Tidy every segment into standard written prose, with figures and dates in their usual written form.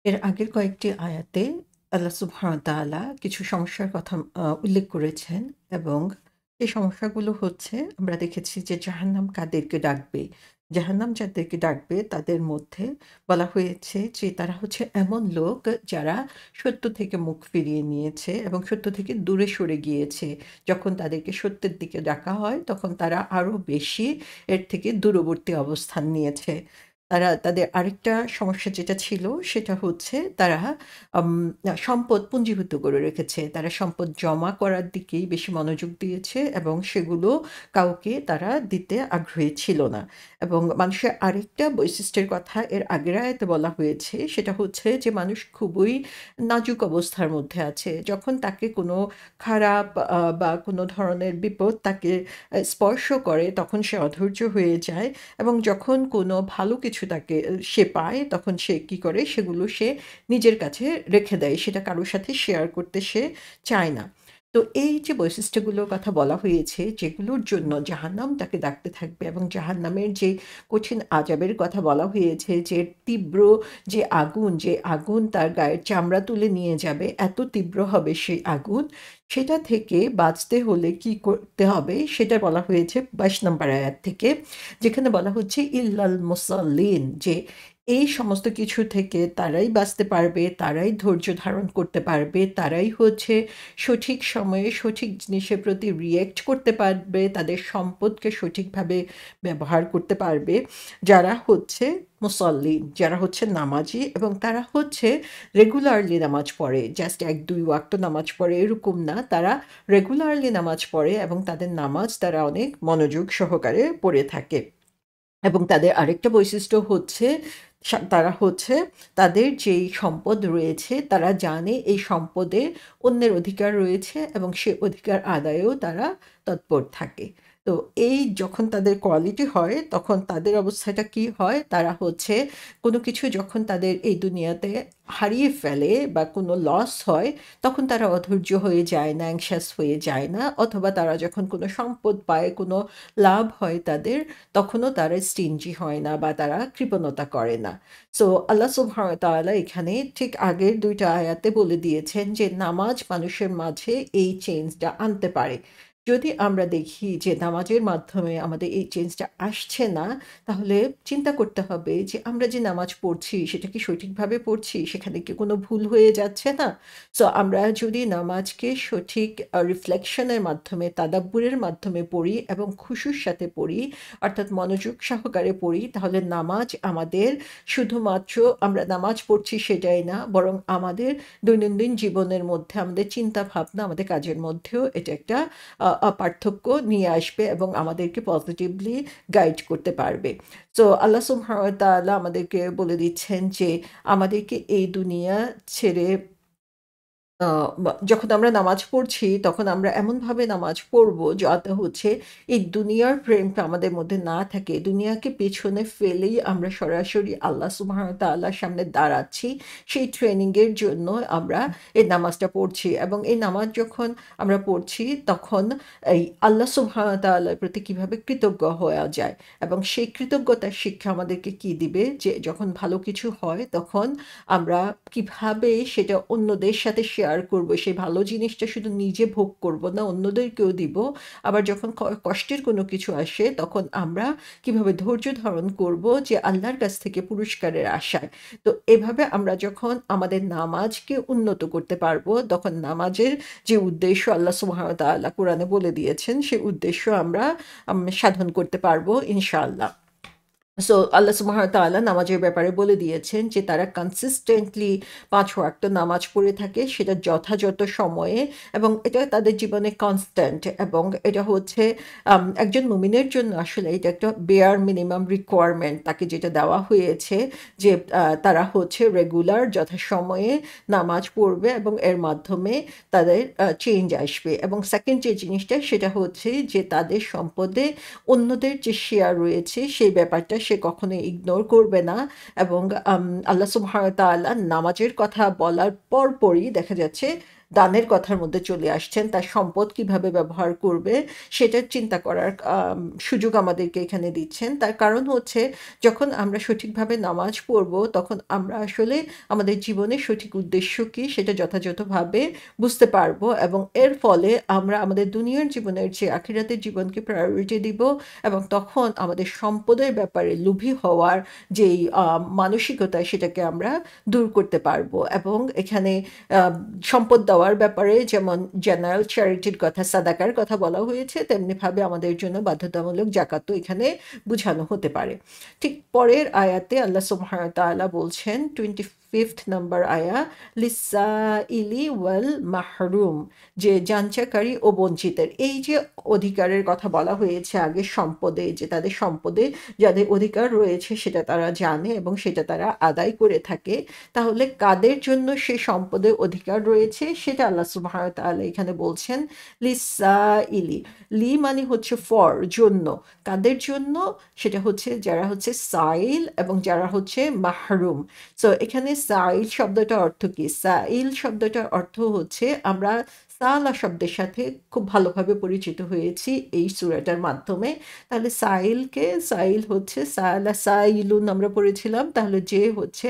এর আগের কয়েকটি আয়াতে আল্লাহ সুবহানাহু ওয়া তাআলা কিছু সমস্যার কথা উল্লেখ করেছেন এবং এই সমস্যাগুলো হচ্ছে আমরা দেখেছি যে জাহান্নাম কাদেরকে ডাকবে। জাহান্নাম যাদেরকে ডাকবে তাদের মধ্যে বলা হয়েছে যে তারা হচ্ছে এমন লোক যারা সত্য থেকে মুখ ফিরিয়ে নিয়েছে এবং সত্য থেকে দূরে সরে গিয়েছে। যখন তাদেরকে সত্যের দিকে ডাকা হয় তখন তারা আরো বেশি এর থেকে দূরবর্তী অবস্থান নিয়েছে। তারা তাদের আরেকটা সমস্যা যেটা ছিল সেটা হচ্ছে তারা আম সম্পদ পুঞ্জীভূত করে রেখেছে। তারা সম্পদ জমা করার দিকেই বেশি মনোযোগ দিয়েছে এবং সেগুলো কাউকে তারা দিতে আগ্রহী ছিল না। এবং মানুষের আরেকটা বৈশিষ্ট্যের কথা এর আগের আয়াতে বলা হয়েছে সেটা হচ্ছে যে মানুষ খুবই নাজুক অবস্থার মধ্যে আছে। যখন তাকে কোনো খারাপ বা কোনো ধরনের বিপদ তাকে স্পর্শ করে তখন সে অধৈর্য হয়ে যায়। এবং যখন কোনো ভালো কিছু তাকে সে পায় তখন সে কি করে সেগুলো সে নিজের কাছে রেখে দেয়। সেটা কারো সাথে শেয়ার করতে সে চায় না। তো এই যে বৈশিষ্ট্যগুলোর কথা বলা হয়েছে যেগুলোর জন্য জাহান্নাম তাকে ডাকতে থাকবে এবং জাহান্নামের যে কঠিন আযাবের কথা বলা হয়েছে যে তীব্র যে আগুন তার গায়ের চামড়া তুলে নিয়ে যাবে, এত তীব্র হবে সেই আগুন। সেটা থেকে বাঁচতে হলে কি করতে হবে সেটা বলা হয়েছে ২২ নম্বর আয়াত থেকে। যেখানে বলা হচ্ছে ইল্লাল মুসাল্লিন যে এই সমস্ত কিছু থেকে তারাই বাঁচতে পারবে, তারাই ধৈর্য ধারণ করতে পারবে, তারাই হচ্ছে সঠিক সময়ে সঠিক জিনিসের প্রতি রিঅ্যাক্ট করতে পারবে, তাদের সম্পদকে সঠিকভাবে ব্যবহার করতে পারবে। যারা হচ্ছে মুসল্লিন, যারা হচ্ছে নামাজি এবং তারা হচ্ছে রেগুলারলি নামাজ পড়ে। জাস্ট ১-২ ওয়াক্ত নামাজ পড়ে এরকম না। তারা রেগুলারলি নামাজ পড়ে এবং তাদের নামাজ তারা অনেক মনোযোগ সহকারে পড়ে থাকে। এবং তাদের আরেকটা বৈশিষ্ট্য হচ্ছে তারা হচ্ছে তাদের যেই সম্পদ রয়েছে তারা জানে এই সম্পদে অন্যের অধিকার রয়েছে এবং সে অধিকার আদায়েও তারা তৎপর থাকে। তো এই যখন তাদের কোয়ালিটি হয় তখন তাদের অবস্থাটা কি হয়? তারা হচ্ছে কোনো কিছু যখন তাদের এই দুনিয়াতে হারিয়ে ফেলে বা কোনো লস হয় তখন তারা অধৈর্য হয়ে যায় না, অ্যাংশাস হয়ে যায় না, অথবা তারা যখন কোনো সম্পদ পায়, কোনো লাভ হয় তাদের, তখনও তারা স্টিনজি হয় না বা তারা কৃপণতা করে না। সো আল্লাহ সুবহানাহু ওয়া তাআলা এখানে ঠিক আগের ২ টা আয়াতে বলে দিয়েছেন যে নামাজ মানুষের মাঝে এই চেঞ্জটা আনতে পারে। যদি আমরা দেখি যে নামাজের মাধ্যমে আমাদের এই চেঞ্জটা আসছে না, তাহলে চিন্তা করতে হবে যে আমরা যে নামাজ পড়ছি সেটা কি সঠিকভাবে পড়ছি? সেখানে কি কোনো ভুল হয়ে যাচ্ছে না? সো আমরা যদি নামাজকে সঠিক রিফ্লেকশন এর মাধ্যমে, তাদাব্বুরের মাধ্যমে পড়ি এবং খুশুর সাথে পড়ি, অর্থাৎ মনোযোগ সহকারে পড়ি, তাহলে নামাজ আমাদের শুধুমাত্র আমরা নামাজ পড়ছি সেটাই না, বরং আমাদের দৈনন্দিন জীবনের মধ্যে, আমাদের চিন্তাভাবনা, আমাদের কাজের মধ্যেও এটা একটা পার্থক্য নিয়ে আসবে এবং আমাদেরকে পজিটিভলি গাইড করতে পারবে। সো আল্লাহ সুবহানাহু ওয়া তাআলা আমাদেরকে বলে দিচ্ছেন যে আমাদেরকে এই দুনিয়া ছেড়ে আ যখন আমরা নামাজ পড়ছি, তখন আমরা এমনভাবে নামাজ পড়বো যাতে হচ্ছে এই দুনিয়ার প্রেমটা আমাদের মধ্যে না থাকে। দুনিয়াকে পেছনে ফেলেই আমরা সরাসরি আল্লাহ সুবহানাহু ওয়া তাআলার সামনে দাঁড়াচ্ছি। সেই ট্রেনিং এর জন্য আমরা এই নামাজটা পড়ছি এবং এই নামাজ যখন আমরা পড়ছি তখন এই আল্লাহ সুবহানাহু ওয়া তাআলার প্রতি কিভাবে কৃতজ্ঞ হওয়া যায় এবং সেই কৃতজ্ঞতার শিক্ষা আমাদেরকে কি দিবে যে যখন ভালো কিছু হয় তখন আমরা কিভাবে সেটা অন্যদের সাথে শেয়ার করব, সেই ভালো জিনিসটা শুধু নিজে ভোগ করব না, অন্যদেরকেও দিব। আবার যখন কষ্টের কোনো কিছু আসে তখন আমরা কিভাবে ধৈর্য ধারণ করব যে আল্লাহর কাছ থেকে পুরস্কারের আশায়। তো এভাবে আমরা যখন আমাদের নামাজকে উন্নত করতে পারবো, তখন নামাজের যে উদ্দেশ্য আল্লাহ সুবহানাহু ওয়া তাআলা কোরআনে বলে দিয়েছেন, সেই উদ্দেশ্য আমরা সাধন করতে পারবো ইনশাআল্লাহ। সো আল্লাহ সুবহানাহু ওয়া তাআলা নামাজের ব্যাপারে বলে দিয়েছেন যে তারা কনসিস্টেন্টলি ৫ ওয়াক্ত নামাজ পড়ে থাকে সেটা যথাযথ সময়ে এবং এটা তাদের জীবনে কনস্ট্যান্ট এবং এটা হচ্ছে একজন মুমিনের জন্য আসলে এটা একটা বেয়ার মিনিমাম রিকোয়ারমেন্ট তাকে যেটা দেওয়া হয়েছে যে তারা হচ্ছে রেগুলার যথাসময়ে নামাজ পড়বে এবং এর মাধ্যমে তাদের চেঞ্জ আসবে এবং সেকেন্ড যে জিনিসটা সেটা হচ্ছে যে তাদের সম্পদে অন্যদের যে শেয়ার রয়েছে সেই ব্যাপারটা সে কখনোই ইগনোর করবে না এবং আল্লাহ সুবহানাহু ওয়া তাআলা নামাজের কথা বলার পরপরই দেখা যাচ্ছে দানের কথার মধ্যে চলে আসছেন, তার সম্পদ কিভাবে ব্যবহার করবে সেটার চিন্তা করার সুযোগ আমাদেরকে এখানে দিচ্ছেন। তার কারণ হচ্ছে যখন আমরা সঠিকভাবে নামাজ পড়ব তখন আমরা আসলে আমাদের জীবনের সঠিক উদ্দেশ্য কী সেটা যথাযথভাবে বুঝতে পারবো, এবং এর ফলে আমরা আমাদের দুনিয়ার জীবনের চেয়ে আখিরাতের জীবনকে প্রায়োরিটি দিব, এবং তখন আমাদের সম্পদের ব্যাপারে লোভী হওয়ার যেই মানসিকতা সেটাকে আমরা দূর করতে পারবো। এবং এখানে সম্পদ দেওয়ার ব্যাপারে যেমন জেনারেল চ্যারিটির কথা, সাদাকার কথা বলা হয়েছে, তেমনিভাবে আমাদের জন্য বাধ্যতামূলক জাকাতও এখানে বোঝানো হতে পারে। ঠিক পরের আয়াতে আল্লাহ সুবহানাহু ওয়া তাআলা বলছেন 25th নম্বর আয়া, লিসাইলি ওয়াল মাহরুম, যে যাঞ্চাকারী ও বঞ্চিতের। এই যে অধিকারের কথা বলা হয়েছে আগে সম্পদে, যে তাদের সম্পদে যাদের অধিকার রয়েছে সেটা তারা জানে এবং সেটা তারা আদায় করে থাকে, তাহলে কাদের জন্য সে সম্পদের অধিকার রয়েছে সেটা আল্লাহ সুবহানাহু ওয়া তাআলা এখানে বলছেন লিসাইলি। লি মানে হচ্ছে ফর, জন্য। কাদের জন্য? সেটা হচ্ছে যারা হচ্ছে সাইল এবং যারা হচ্ছে মাহরুম। সো এখানে সাইল শব্দটার অর্থ কি? সাইল শব্দটার অর্থ হচ্ছে, আমরা সালা শব্দের সাথে খুব ভালোভাবে পরিচিত হয়েছি এই সূরাটার মাধ্যমে। তাহলে সাইল হচ্ছে সালা সাইলুন আমরা পড়েছিলাম, তাহলে যে হচ্ছে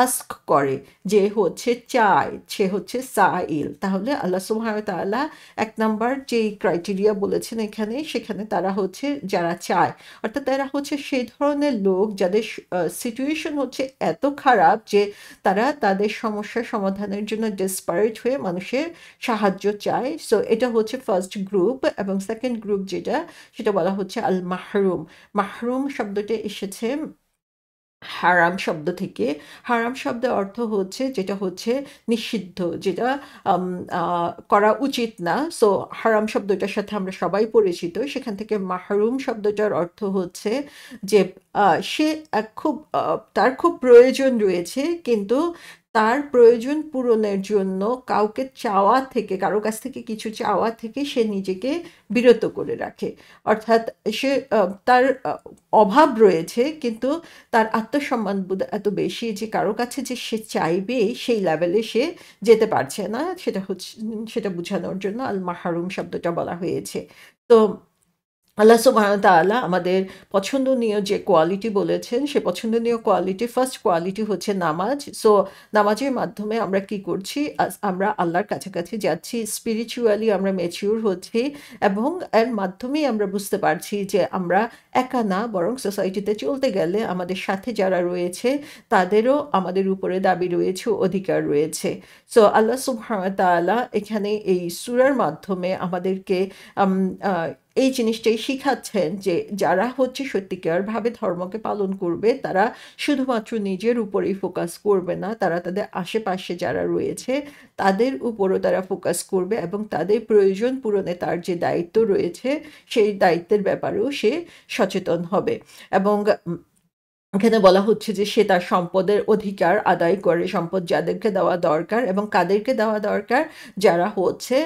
আস্ক করে, যে হচ্ছে চায়, সে হচ্ছে সাইল। তাহলে আল্লাহ সুবহানাহু ওয়া তাআলা এক নাম্বার যে ক্রাইটেরিয়া বলেছেন এখানে, সেখানে তারা হচ্ছে যারা চায়, অর্থাৎ তারা হচ্ছে সেই ধরনের লোক যাদের সিচুয়েশন হচ্ছে এত খারাপ যে তারা তাদের সমস্যার সমাধানের জন্য ডেসপারেট হয়ে মানুষের সাহায্য চায়। সো এটা হচ্ছে ফার্স্ট গ্রুপ। এবং সেকেন্ড গ্রুপ যেটা, সেটা বলা হচ্ছে আল মাহরুম। মাহরুম শব্দটা এসেছে হারাম শব্দ থেকে। হারাম শব্দের অর্থ হচ্ছে যেটা হচ্ছে নিষিদ্ধ, যেটা করা উচিত না। সো হারাম শব্দটার সাথে আমরা সবাই পরিচিত। সেখান থেকে মাহরুম শব্দটার অর্থ হচ্ছে যে সে তার খুব প্রয়োজন রয়েছে, কিন্তু তার প্রয়োজন পূরণের জন্য কারো কাছ থেকে কিছু চাওয়া থেকে সে নিজেকে বিরত করে রাখে। অর্থাৎ সে তার অভাব রয়েছে, কিন্তু তার আত্মসম্মানবোধ এত বেশি যে কারো কাছে যে সে চাইবে সেই লেভেলে সে যেতে পারছে না। সেটা বোঝানোর জন্য আল মাহরুম শব্দটা বলা হয়েছে। তো আল্লাহ সুবহানাহু ওয়া তাআলা আমাদের পছন্দনীয় যে কোয়ালিটি বলেছেন, সে পছন্দনীয় কোয়ালিটি, ফার্স্ট কোয়ালিটি হচ্ছে নামাজ। সো নামাজের মাধ্যমে আমরা কি করছি? আমরা আল্লাহর কাছাকাছি যাচ্ছি, স্পিরিচুয়ালি আমরা ম্যাচিউর হচ্ছি, এবং এর মাধ্যমেই আমরা বুঝতে পারছি যে আমরা একা না, বরং সোসাইটিতে চলতে গেলে আমাদের সাথে যারা রয়েছে তাদেরও আমাদের উপরে দাবি রয়েছে, অধিকার রয়েছে। সো আল্লাহ সুবহানাহু ওয়া তাআলা এখানে এই সূরার মাধ্যমে আমাদেরকে এই জিনিসটাই শিখাচ্ছেন যে যারা হচ্ছে সত্যিকারভাবে ধর্মকে পালন করবে তারা শুধুমাত্র নিজের উপরেই ফোকাস করবে না, তারা তাদের আশেপাশে যারা রয়েছে তাদের উপরও তারা ফোকাস করবে, এবং তাদের প্রয়োজন পূরণে তার যে দায়িত্ব রয়েছে সেই দায়িত্বের ব্যাপারেও সে সচেতন হবে। এবং এখানে বলা হচ্ছে যে সে তার সম্পদের অধিকার আদায় করে, সম্পদ যাদেরকে দেওয়া দরকার, এবং কাদেরকে দেওয়া দরকার? যারা হচ্ছে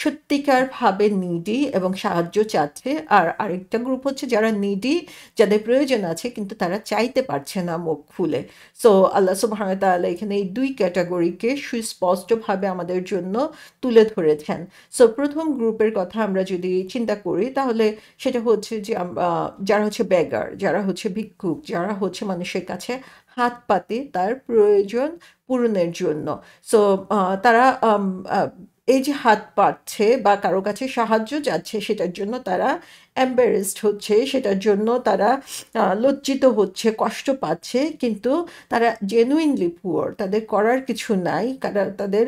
সত্যিকারভাবে নিডি এবং সাহায্য চাচ্ছে। আর আরেকটা গ্রুপ হচ্ছে যারা নিডি, যাদের প্রয়োজন আছে কিন্তু তারা চাইতে পারছে না মুখ খুলে। সো আল্লাহ সুবহানাহু ওয়া তাআলা এখানে এই দুই ক্যাটাগরিকে সুস্পষ্টভাবে আমাদের জন্য তুলে ধরেছেন। সো প্রথম গ্রুপের কথা আমরা যদি চিন্তা করি তাহলে সেটা হচ্ছে যে যারা হচ্ছে বেগার, যারা হচ্ছে ভিক্ষুক, যারা হচ্ছে মানুষের কাছে হাত পাতে তার প্রয়োজন পূরণের জন্য। সো তারা এই যে হাত পাতছে বা কারো কাছে সাহায্য যাচ্ছে সেটার জন্য তারা এম্বারেসড হচ্ছে, সেটার জন্য তারা লজ্জিত হচ্ছে, কষ্ট পাচ্ছে, কিন্তু তারা জেনুইনলি পুয়ার, তাদের করার কিছু নাই, তাদের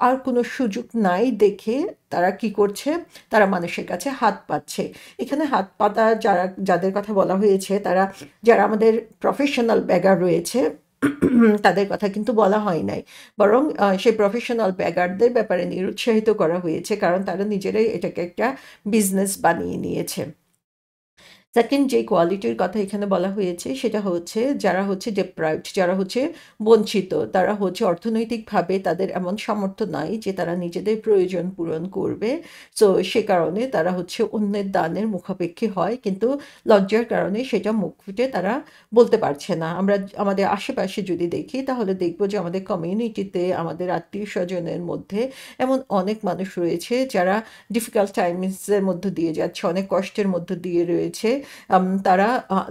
আর কোনো সুযোগ নাই দেখে তারা কি করছে? তারা মানুষের কাছে হাত পাতছে। এখানে হাত পাতা যাদের কথা বলা হয়েছে যারা আমাদের প্রফেশনাল বেগার রয়েছে তাদের কথা কিন্তু বলা হয় নাই, বরং সেই প্রফেশনাল ব্যাগারদের ব্যাপারে নিরুৎসাহিত করা হয়েছে, কারণ তারা নিজেরাই এটাকে একটা বিজনেস বানিয়ে নিয়েছে। সেকেন্ড যে কোয়ালিটির কথা এখানে বলা হয়েছে সেটা হচ্ছে যারা হচ্ছে ডেপ্রাইভড, যারা হচ্ছে বঞ্চিত, তারা হচ্ছে অর্থনৈতিকভাবে তাদের এমন সামর্থ্য নাই যে তারা নিজেদের প্রয়োজন পূরণ করবে। সো সে কারণে তারা হচ্ছে অন্যের দানের মুখাপেক্ষী হয়, কিন্তু লজ্জার কারণে সেটা মুখ ফুটে তারা বলতে পারছে না। আমরা আমাদের আশেপাশে যদি দেখি তাহলে দেখবো যে আমাদের কমিউনিটিতে, আমাদের আত্মীয় স্বজনের মধ্যে এমন অনেক মানুষ রয়েছে যারা ডিফিকাল্ট টাইমসের মধ্য দিয়ে যাচ্ছে, অনেক কষ্টের মধ্য দিয়ে রয়েছে। তারা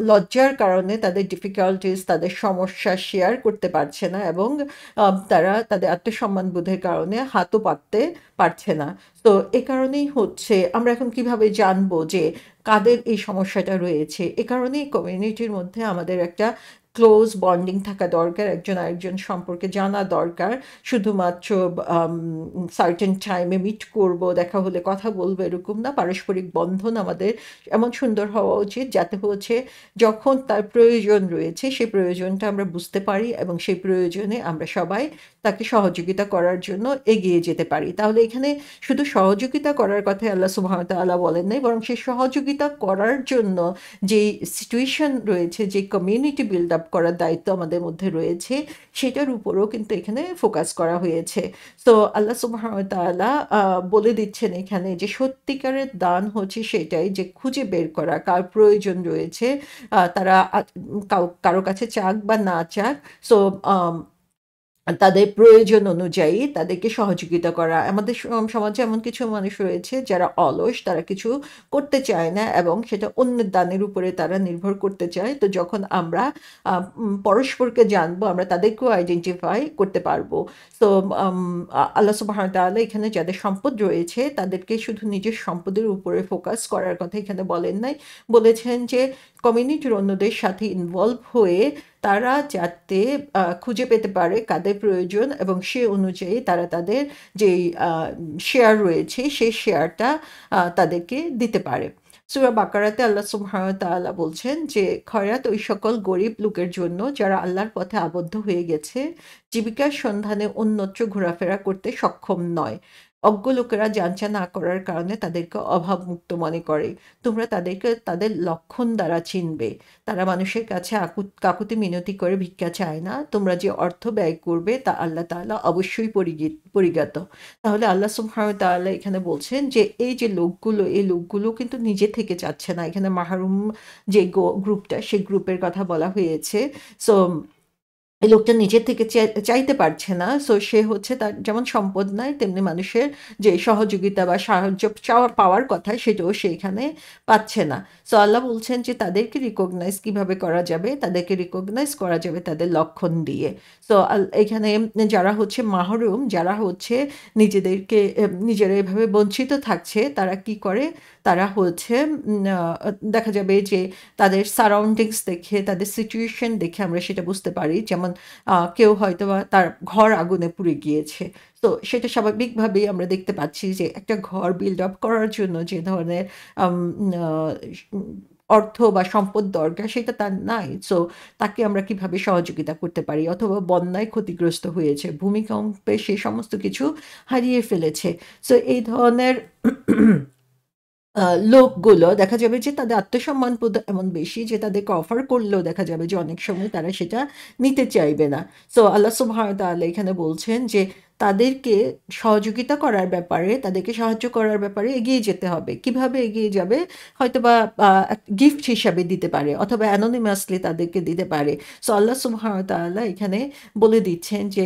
লজ্জার কারণে তাদের ডিফিকাল্টিস, তাদের সমস্যা শেয়ার করতে পারছে না, এবং তারা তাদের আত্মসম্মান বোধের কারণে হাতও পাততে পারছে না। তো এ কারণেই হচ্ছে আমরা এখন কিভাবে জানবো যে কাদের এই সমস্যাটা রয়েছে। এ কারণেই কমিউনিটির মধ্যে আমাদের একটা ক্লোজ বন্ডিং থাকা দরকার, একজন আরেকজন সম্পর্কে জানা দরকার। শুধুমাত্র সার্টেন টাইমে মিট করব, দেখা হলে কথা বলবো, এরকম না। পারস্পরিক বন্ধন আমাদের এমন সুন্দর হওয়া উচিত যাতে হচ্ছে যখন তার প্রয়োজন রয়েছে সেই প্রয়োজনটা আমরা বুঝতে পারি, এবং সেই প্রয়োজনে আমরা সবাই তাকে সহযোগিতা করার জন্য এগিয়ে যেতে পারি। তাহলে এখানে শুধু সহযোগিতা করার কথাই আল্লাহ সুবহানাহু ওয়া তাআলা বলেন নাই, বরং সেই সহযোগিতা করার জন্য যেই সিচুয়েশন রয়েছে, যে কমিউনিটি বিল্ড আপ করার দায়িত্ব আমাদের মধ্যে রয়েছে, সেটার উপরেও কিন্তু এখানে ফোকাস করা হয়েছে। তো আল্লাহ সুবহানাহু ওয়া তাআলা বলে দিচ্ছেন এখানে যে সত্যিকারের দান হচ্ছে সেটাই, যে খুঁজে বের করা কার প্রয়োজন রয়েছে, তারা কারো কাছে চাক বা না চাক, সো তাদের প্রয়োজন অনুযায়ী তাদেরকে সহযোগিতা করা। আমাদের সমাজে এমন কিছু মানুষ রয়েছে যারা অলস, তারা কিছু করতে চায় না এবং সেটা অন্যের দানের উপরে তারা নির্ভর করতে চায়। তো যখন আমরা পরস্পরকে জানবো, আমরা তাদেরকেও আইডেন্টিফাই করতে পারবো। তো আল্লাহ সুবহানাহু ওয়া তাআলা এখানে যাদের সম্পদ রয়েছে তাদেরকে শুধু নিজের সম্পদের উপরে ফোকাস করার কথা এখানে বলেন নাই। বলেছেন যে কমিউনিটির অন্যদের সাথে ইনভলভ হয়ে তারা যাতে খুঁজে পেতে পারে কাদের প্রয়োজন, এবং সে অনুযায়ী তারা তাদের যেই শেয়ার রয়েছে সেই শেয়ারটা তাদেরকে দিতে পারে। সূরা বাকারাতে আল্লাহ সুবহানাহু ওয়া তাআলা বলছেন যে খয়রাত ওই সকল গরিব লোকের জন্য যারা আল্লাহর পথে আবদ্ধ হয়ে গেছে, জীবিকার সন্ধানে অন্যত্র ঘোরাফেরা করতে সক্ষম নয়। অজ্ঞ লোকেরা যাঞ্চা না করার কারণে তাদেরকে অভাবমুক্ত মনে করে। তোমরা তাদেরকে তাদের লক্ষণ দ্বারা চিনবে। তারা মানুষের কাছে কাকুতি মিনতি করে ভিক্ষা চায় না। তোমরা যে অর্থ ব্যয় করবে তা আল্লাহ তাআলা অবশ্যই পরিজ্ঞাত। তাহলে আল্লাহ সুবহানাহু ওয়া তাআলা এখানে বলছেন যে এই যে লোকগুলো, এই লোকগুলো কিন্তু নিজে থেকে চাচ্ছে না। এখানে মাহরুম যে গ্রুপটা, সেই গ্রুপের কথা বলা হয়েছে। সো এই লোকটা নিজের থেকে চাইতে পারছে না। সো সে হচ্ছে, তার যেমন সম্পদ নাই তেমনি মানুষের যে সহযোগিতা বা সাহায্য পাওয়ার কথা সেটাও সে এখানে পাচ্ছে না। সো আল্লাহ বলছেন যে তাদেরকে রিকগনাইজ কিভাবে করা যাবে, তাদেরকে রিকগনাইজ করা যাবে তাদের লক্ষণ দিয়ে। সো এখানে যারা হচ্ছে মাহরুম, যারা হচ্ছে নিজেরা এভাবে বঞ্চিত থাকছে, তারা কি করে, তারা হচ্ছে দেখা যাবে যে তাদের সারাউন্ডিংস দেখে, তাদের সিচুয়েশন দেখে আমরা সেটা বুঝতে পারি। যেমন কেউ হয়তোবা তার ঘর আগুনে পুড়ে গিয়েছে। তো সেটা স্বাভাবিকভাবেই আমরা দেখতে পাচ্ছি যে একটা ঘর বিল্ড আপ করার জন্য যে ধরনের আম আ অর্থ বা সম্পদ দরকার সেটা তার নাই। সো তাকে আমরা কিভাবে সহযোগিতা করতে পারি? অথবা বন্যায় ক্ষতিগ্রস্ত হয়েছে, ভূমিকম্পে সে সমস্ত কিছু হারিয়ে ফেলেছে। সো এই ধরনের আ লোকগুলো দেখা যাবে যে তাদের আত্মসম্মানবোধ এমন বেশি যে তাদেরকে অফার করলেও দেখা যাবে যে অনেক সময় তারা সেটা নিতে চাইবে না। সো আল্লাহ সুবহানাহু ওয়া তাআলা এখানে বলছেন যে তাদেরকে সহযোগিতা করার ব্যাপারে, তাদেরকে সাহায্য করার ব্যাপারে এগিয়ে যেতে হবে। কিভাবে এগিয়ে যাবে? হয়তোবা গিফট হিসাবে দিতে পারে, অথবা অ্যানোনিমাসলি তাদেরকে দিতে পারে। সো আল্লাহ সুবহানাহু ওয়া তাআলা এখানে বলে দিচ্ছেন যে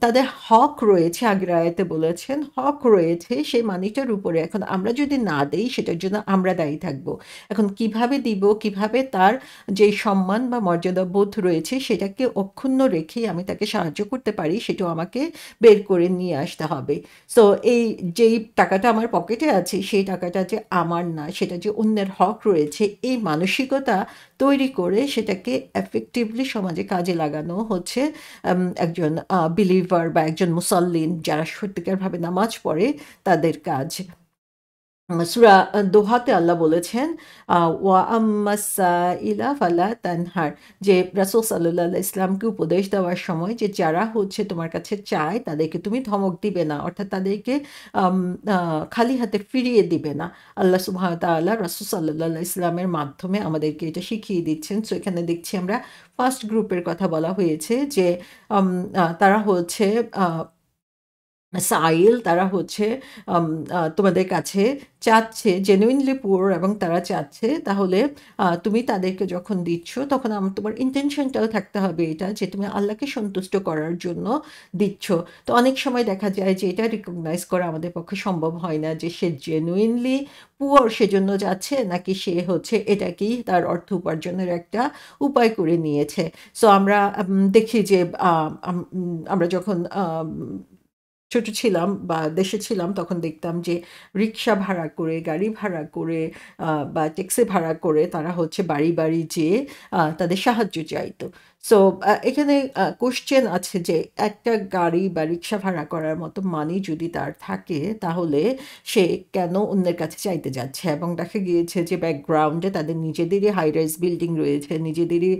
তাদের হক রয়েছে, আগের আয়াতে বলেছেন হক রয়েছে সেই মানিটার উপরে। এখন আমরা যদি না দেই সেটার জন্য আমরা দায়ী থাকব। এখন কিভাবে দিব, কিভাবে তার যেই সম্মান বা মর্যাদা বোধ রয়েছে সেটাকে অক্ষুণ্ণ রেখেই আমি তাকে সাহায্য করতে পারি, সেটাও আমাকে বের করে নিয়ে আসতে হবে। সো এই যেই টাকাটা আমার পকেটে আছে সেই টাকাটা যে আমার না, সেটা যে অন্যের হক রয়েছে, এই মানসিকতা তৈরি করে সেটাকে এফেক্টিভলি সমাজে কাজে লাগানো হচ্ছে একজন বিলিভার বা একজন মুসল্লিন যারা সত্যিকারভাবে নামাজ পড়ে তাদের কাজ। সূরা দোহাতে আল্লাহ বলেছেন, ওয়া আম্মাস সাইলা ফালা তানহার, যে রাসূল সাল্লাল্লাহু আলাইহি ইসলামকে উপদেশ দেওয়ার সময় যে যারা হচ্ছে তোমার কাছে চায় তাদেরকে তুমি ধমক দিবে না। অর্থাৎ তাদেরকে আম আ খালি হাতে ফিরিয়ে দিবে না। আল্লাহ সুবহানাহু ওয়া তাআলা রাসূল সাল্লাল্লাহু আলাইহি ইসলামের মাধ্যমে আমাদেরকে এটা শিখিয়ে দিচ্ছেন। সো এখানে দেখছি আমরা ফার্স্ট গ্রুপের কথা বলা হয়েছে যে আম তারা হচ্ছে আ সাইল, তারা হচ্ছে আম তোমাদের কাছে চাচ্ছে, জেনুইনলি পুয়ার, এবং তারা চাচ্ছে, তাহলে তুমি তাদেরকে যখন দিচ্ছ তখন তোমার ইনটেনশনটাও থাকতে হবে এটা যে তুমি আল্লাহকে সন্তুষ্ট করার জন্য দিচ্ছ। তো অনেক সময় দেখা যায় যে এটা রিকগনাইজ করা আমাদের পক্ষে সম্ভব হয় না যে সে জেনুইনলি পুয়ার সেজন্য যাচ্ছে, নাকি সে হচ্ছে এটাকেই তার অর্থ উপার্জনের একটা উপায় করে নিয়েছে। সো আমরা দেখি যে আমরা যখন ছোট ছিলাম বা দেশে ছিলাম তখন দেখতাম যে রিক্সা ভাড়া করে, গাড়ি ভাড়া করে বা ট্যাক্সি ভাড়া করে তারা হচ্ছে বাড়ি, বাড়ি যেয়ে তাদের সাহায্য চাইতো। সো এখানে কোয়েশ্চেন আছে যে একটা গাড়ি বা রিক্সা ভাড়া করার মতো মানি যদি তার থাকে তাহলে সে কেন অন্যের কাছে চাইতে যাচ্ছে? এবং দেখা গিয়েছে যে ব্যাকগ্রাউন্ডে তাদের নিজেদেরই হাই রাইজ বিল্ডিং রয়েছে, নিজেদেরই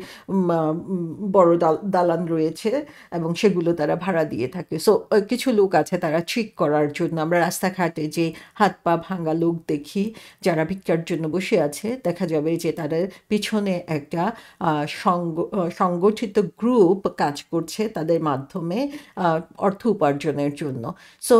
বড় দালান রয়েছে, এবং সেগুলো তারা ভাড়া দিয়ে থাকে। সো কিছু লোক আছে তারা ট্রিক করার জন্য, আমরা রাস্তাঘাটে যে হাত পা ভাঙা লোক দেখি যারা ভিক্ষার জন্য বসে আছে, দেখা যাবে যে তাদের পিছনে একটা সংগঠিত গ্রুপ কাজ করছে তাদের মাধ্যমে অর্থ উপার্জনের জন্য। সো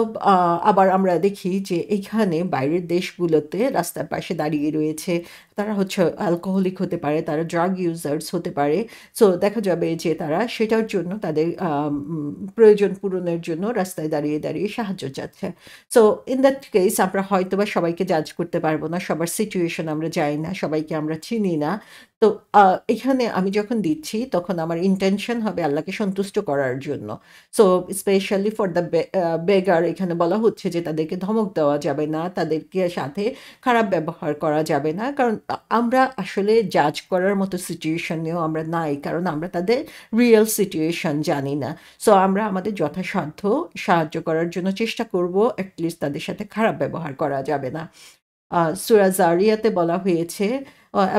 আবার আমরা দেখি যে এইখানে বাইরের দেশগুলোতে রাস্তার পাশে দাঁড়িয়ে রয়েছে, তারা হচ্ছে অ্যালকোহলিক হতে পারে, তারা ড্রাগ ইউজার্স হতে পারে। সো দেখা যাবে যে তারা সেটার জন্য তাদের প্রয়োজন পূরণের জন্য রাস্তায় দাঁড়িয়ে দাঁড়িয়ে সাহায্য চাচ্ছে। সো ইন দ্যাট কেস আমরা হয়তোবা সবাইকে জাজ করতে পারবো না, সবার সিচুয়েশন আমরা জানি না, সবাইকে আমরা চিনি না। তো এখানে আমি যখন দিচ্ছি তখন আমার ইন্টেনশন হবে আল্লাহকে সন্তুষ্ট করার জন্য। সো স্পেশালি ফর দ্য বেগার, এখানে বলা হচ্ছে যে তাদেরকে ধমক দেওয়া যাবে না, তাদেরকে সাথে খারাপ ব্যবহার করা যাবে না, কারণ আমরা আসলে জাজ করার মতো সিচুয়েশনেও আমরা নাই, কারণ আমরা তাদের রিয়েল সিচুয়েশন জানি না। সো আমরা আমাদের যথাসাধ্য সাহায্য করার জন্য চেষ্টা করব, অ্যাটলিস্ট তাদের সাথে খারাপ ব্যবহার করা যাবে না। সূরা জারিয়াতে বলা হয়েছে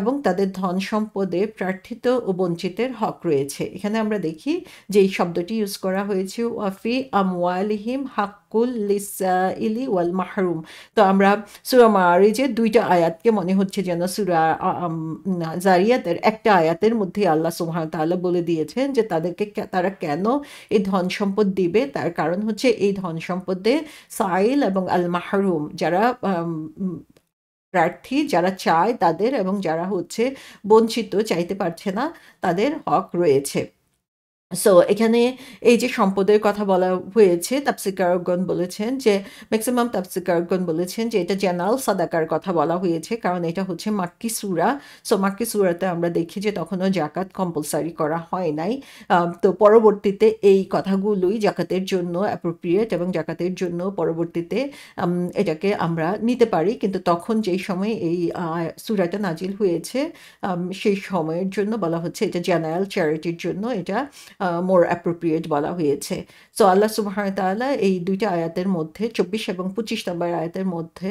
এবং তাদের ধন সম্পদে প্রার্থিত ও বঞ্চিতের হক রয়েছে। এখানে আমরা দেখি যে এই শব্দটি ইউজ করা হয়েছে, ওয়াফি আমওয়ালিহিম হাক্কুল লিসাইলি ওয়াল মাহরুম। তো আমরা সূরা মাআরিজের ২টা আয়াতকে মনে হচ্ছে যেন সূরা জারিয়াতের একটা আয়াতের মধ্যে আল্লাহ সুবহানাহু ওয়া তাআলা বলে দিয়েছেন যে তাদেরকে তারা কেন এই ধন সম্পদ দিবে, তার কারণ হচ্ছে এই ধন সম্পদে সাইল এবং আল মাহরুম, যারা প্রার্থী, যারা চায় তাদের, এবং যারা হচ্ছে বঞ্চিত, চাইতে পারছে না, তাদের হক রয়েছে। সো এখানে এই যে সম্পদের কথা বলা হয়েছে, তাফসীরকারগণ বলেছেন যে ম্যাক্সিমাম তাফসীরকারগণ বলেছেন যে এটা জেনারেল সাদাকার কথা বলা হয়েছে, কারণ এটা হচ্ছে মাক্কি সূরা। সো মাক্কি সূরাতে আমরা দেখি যে তখনও জাকাত কম্পালসারি করা হয় নাই। তো পরবর্তীতে এই কথাগুলোই জাকাতের জন্য অ্যাপ্রোপ্রিয়েট, এবং জাকাতের জন্য পরবর্তীতে এটাকে আমরা নিতে পারি, কিন্তু তখন যেই সময় এই সূরাটা নাজিল হয়েছে সেই সময়ের জন্য বলা হচ্ছে এটা জেনারেল চ্যারিটির জন্য এটা মোর অ্যাপ্রোপ্রিয়েট বলা হয়েছে। সো আল্লাহ সুবহানাহু ওয়া তাআলা এই ২টা আয়াতের মধ্যে ২৪ এবং ২৫ নম্বর আয়াতের মধ্যে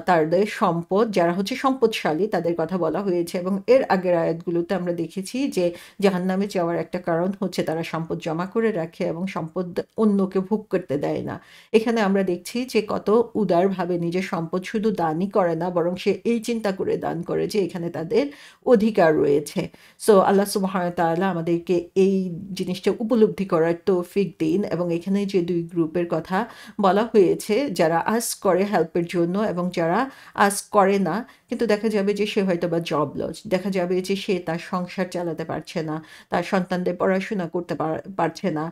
তাদের সম্পদ, যারা হচ্ছে সম্পদশালী তাদের কথা বলা হয়েছে, এবং এর আগের আয়াতগুলোতে আমরা দেখেছি যে জাহান্নামে যাওয়ার একটা কারণ হচ্ছে তারা সম্পদ জমা করে রাখে এবং সম্পদ অন্যকে ভোগ করতে দেয় না। এখানে আমরা দেখছি যে কত উদারভাবে নিজের সম্পদ শুধু দানই করে না, বরং সে এই চিন্তা করে দান করে যে এখানে তাদের অধিকার রয়েছে। সো আল্লাহ সুবহানাহু ওয়া তাআলা আমাদেরকে এই জিনিসটা উপলব্ধি করার তৌফিক দিন, এবং এখানে যে ২ গ্রুপের কথা বলা হয়েছে, যারা আস্ক করে হেল্পের জন্য এবং যারা আস্ক করে না, কিন্তু দেখা যাবে যে সে হয়তোবা জবলস, দেখা যাবে যে সে তার সংসার চালাতে পারছে না, তার সন্তানদের পড়াশোনা করতে পারছে না,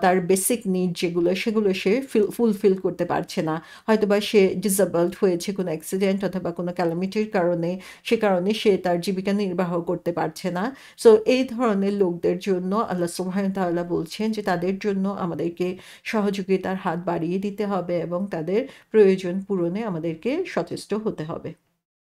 তার বেসিক নিড যেগুলো সেগুলো সে ফুলফিল করতে পারছে না, হয়তোবা সে ডিসেবলড হয়েছে কোনো অ্যাক্সিডেন্ট অথবা কোনো ক্যালামিটির কারণে, সে কারণে সে তার জীবিকা নির্বাহ করতে পারছে না। সো এই ধরনের লোকদের জন্য আল্লাহ সুবহানাহু ওয়া তাআলা বলছেন যে তাদের জন্য আমাদেরকে সহযোগিতার হাত বাড়িয়ে দিতে হবে এবং তাদের প্রয়োজন পূরণে আমাদেরকে সচেষ্ট হতে হবে।